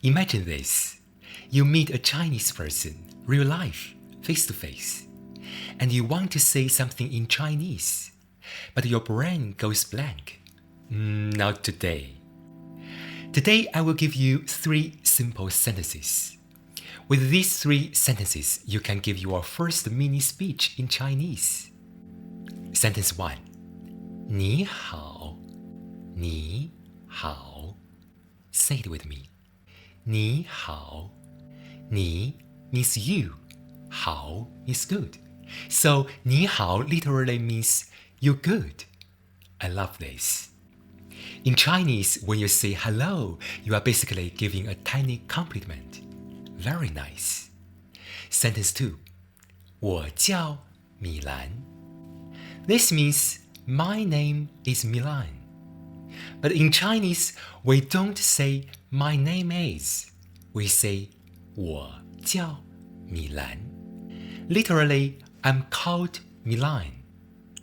Imagine this. You meet a Chinese person, real life, face to face, and you want to say something in Chinese, but your brain goes blank. Not today. Today I will give you 3 simple sentences. With these 3 sentences, you can give your first mini speech in Chinese. Sentence 1. 你好,你好. Say it with me. 你好. 你 means you. 好 means good. So 你好 literally means you're good. I love this. In Chinese, when you say hello, you are basically giving a tiny compliment. Very nice. Sentence 2. 我叫米兰. This means my name is Milan. But in Chinese, we don't say my name is. We say 我叫米兰. Literally, I'm called Milan.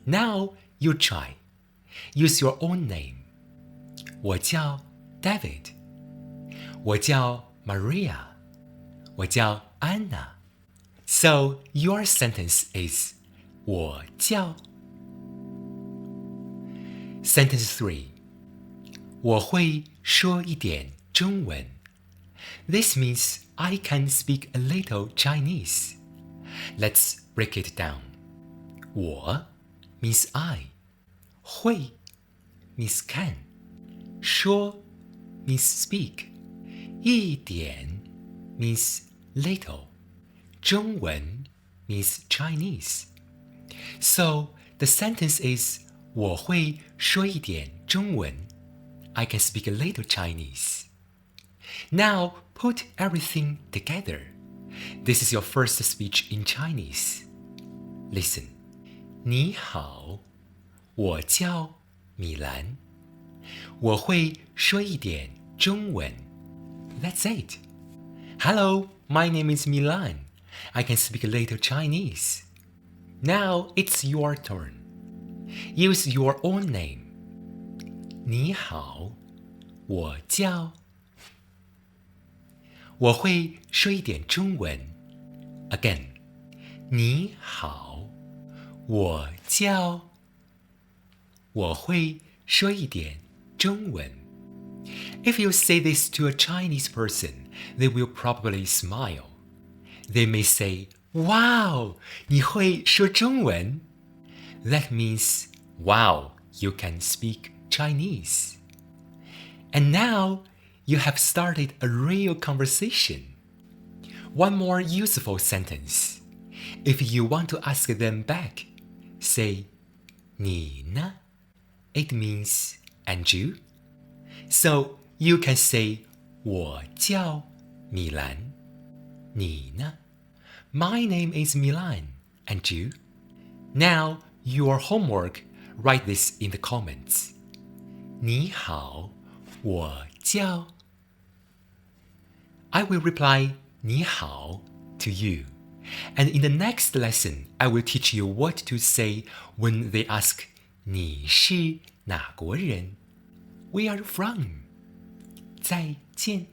Now you try. Use your own name. 我叫 David. 我叫 Maria. 我叫 Anna. So your sentence is 我叫. Sentence 3. 我会说一点中文. This means I can speak a little Chinese. Let's break it down. 我 means I. 会 means can. 说 means speak. 一点 means little. 中文 means Chinese. So the sentence is 我会说一点中文. I can speak a little Chinese. Now put everything together. This is your first speech in Chinese. Listen. 你好,我叫米兰. 我会说一点中文. That's it. Hello, my name is Milan. I can speak a little Chinese. Now it's your turn. Use your own name. 你好,我叫. 我会说一点中文. Again. 你好,我叫. 我会说一点中文. If you say this to a Chinese person, they will probably smile. They may say, Wow, 你会说中文? That means, wow, you can speak Chinese. And now you have started a real conversation. One more useful sentence. If you want to ask them back, say, 你呢? It means, and you? So you can say, 我叫米兰. 你呢? My name is Milan. And you? Now, your homework, write this in the comments. 你好,我叫. I will reply 你好 to you. And in the next lesson, I will teach you what to say when they ask 你是哪国人? Where are you from? 再见.